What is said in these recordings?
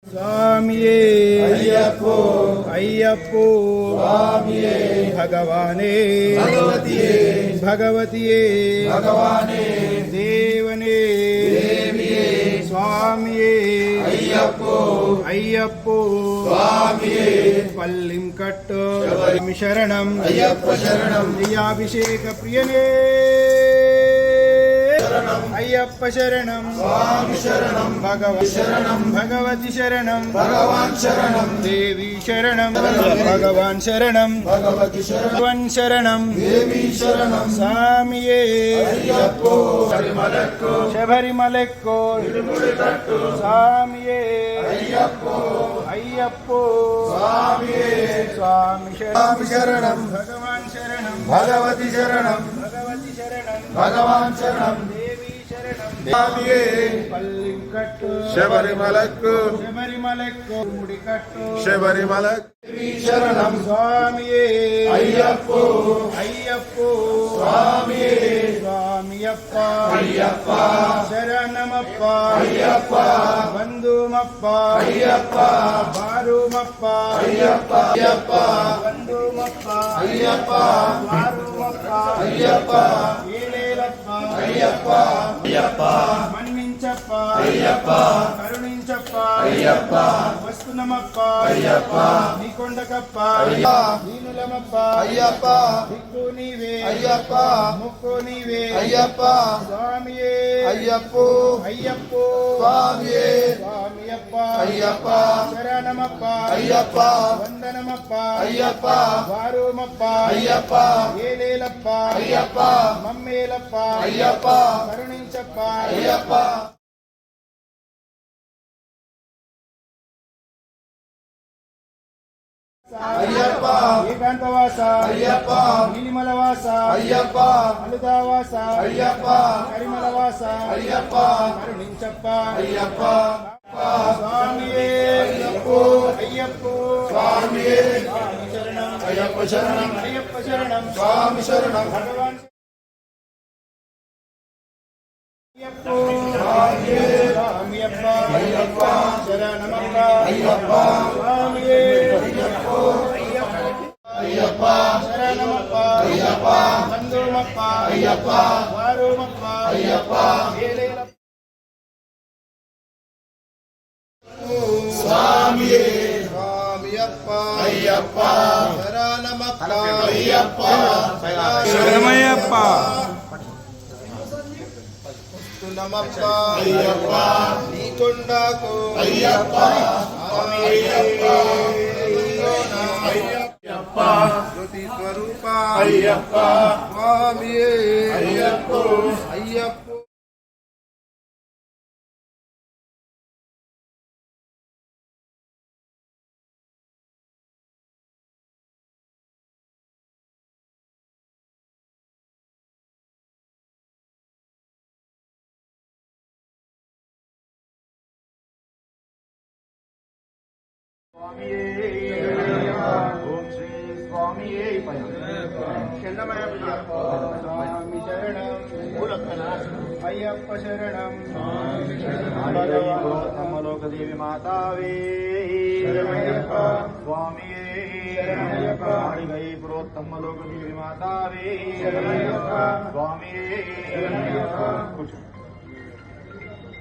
स्वामिये अय्यप्पो अय्यप्पो स्वामिये भगवाने भगवतिये भगवतिये भगवाने देवने देविये स्वामिये अय्यप्पो अय्यप्पो स्वामिये पल्लिं कट्टु शरणं अय्यप्प शरणं प्रियाभिषेक प्रियने अय्यप्प शरणं स्वामी शरणं भगवती शरणं भगवती शरणं भगवान शरणं देवी शरणं भगवान शरणं भगवती शरणं शरणं देवी शरणं स्वामिये अय्यप्पो शबरिमलक्को स्वामिये अय्यप्पो अय्यप्पो स्वामिये स्वामी शरणं भगवान शरणं भगवती शरणं भगवती शरणं भगवान शरणं स्वामिये पल्लिं कट्टु शबरिमलक्कु शबरिमलक्कु मुडि कट्टु शबरिमलक्कु शरणं स्वामिये अय्यप्पो अय्यप्पो स्वामिये स्वामियप्प अय्यप्प शरणमप्प अय्यप्प बन्धुमप्प अय्यप्प बारुमप्प अय्यप्प अय्यप्प बन्धुमप्प अय्यप्प बारुमप्प अय्यप्प अय्यप्प अय्यप्प मन्निंचप्प अय्यप्प करुणिंचप्प अय्यप्प वस्तुनमप्प अय्यप्प नीकोंडकप्प अय्यप्प दीनुलमप्प अय्यप्प दिक्कु नीवे अय्यप्प मुक्कु नीवे अय्यप्प स्वामिये अय्यप्पो अय्यप्पो स्वामिये स्वामियप्प अय्यप्प शरणमप्प अय्यप्प वंदनमप्प अय्यप्प वारुमप्प अय्यप्प येलेलप्प अय्यप्प मम्मेलप्प अय्यप्प करुणिंचप्प अय्यप्प अय्यप्प ಏಕಾಂತವಾಸ ಅಯ್ಯಪ್ಪ ನೀಲಿಮಲವಾಸ ಅಯ್ಯಪ್ಪ ಅಲುದಾವಾಸ ಅಯ್ಯಪ್ಪ ಕರಿಮಲವಾಸ ಅಯ್ಯಪ್ಪ ಕರುಣಿಂಚಪ್ಪ ಅಯ್ಯಪ್ಪ ಸ್ವಾಮಿಯೇ ಅಯ್ಯಪ್ಪೋ ಅಯ್ಯಪ್ಪೋ ಸ್ವಾಮಿಯೇ ಸ್ವಾಮಿ ಶರಣಂ ಅಯ್ಯಪ್ಪ ಶರಣಂ ಅಯ್ಯಪ್ಪ ಶರಣಂ ಸ್ವಾಮಿ ಶರಣಂ ಭಗವಾನ್ ಅಯ್ಯಪ್ಪೋ ಸ್ವಾಮಿಯೇ ಸ್ವಾಮಿಯಪ್ಪ ಅಯ್ಯಪ್ಪ ಶರಣಮಪ್ಪ ಅಯ್ಯಪ್ಪ ಸ್ವಾಮಿಯೇ ಅಯ್ಯಪ್ಪೋ ಅಯ್ಯಪ್ಪ ಶರಣಮಪ್ಪ ಅಯ್ಯಪ್ಪ ಬಂಧುಮಪ್ಪ ಅಯ್ಯಪ್ಪ ವಾರುಮಪ್ಪ ಅಯ್ಯಪ್ಪ ಸ್ವಾಮಿಯೇ ಸ್ವಾಮಿಯಪ್ಪ ಅಯ್ಯಪ್ಪ ಶರಣಮಪ್ಪ ಅಯ್ಯಪ್ಪ ಶರಣಮಯ್ಯಪ್ಪ ನಮಪ್ಪ ಅಯ್ಯಪ್ಪ ನೀಕೊಂಡಾಕೋ ಅಯ್ಯಪ್ಪ ಅಯ್ಯಪ್ಪ ಅಯ್ಯಪ್ಪ ಜ್ಯೋತಿ ಸ್ವರೂಪ ಅಯ್ಯಪ್ಪ ಸ್ವಾಮಿಯೇ ಅಯ್ಯಪ್ಪ ಅಯ್ಯಪ್ಪ ओम श्री स्वामिये शरणमयप्प स्वामी शरणं अय्यप्प शरणं भगवती मातावे शरणमयप्प स्वामिये शरणमयप्प पुरोत्तम लोकदेवी मातावे शरणमयप्प स्वामिये शरणमयप्प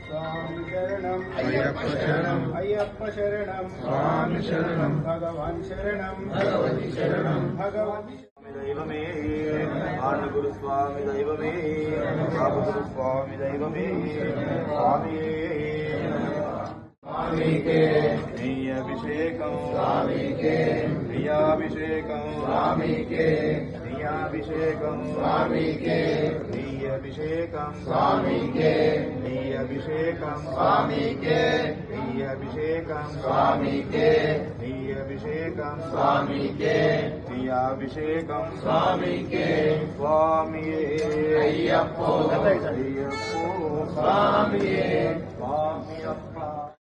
स्वामी शरणं अय्यप्प शरणं अय्यप्प शरणं स्वामी शरणं भगवान शरणं भगवती शरणं भगवती दैवमे आनगुरु स्वामी दैवमे बाबुगुरु स्वामी दैवमे स्वामी स्वामी के प्रियाभिषेकं स्वामी के प्रियाभिषेकं स्वामी के प्रियाभिषेकं स्वामी के प्रियाभिषेकं स्वामी के प्रियाभिषेकं स्वामी के प्रियाभिषेकं स्वामी के प्रियाभिषेकं स्वामी के प्रियाभिषेकं स्वामी के स्वामिये अय्यप्पो अय्यप्पो स्वामिये स्वामियप्प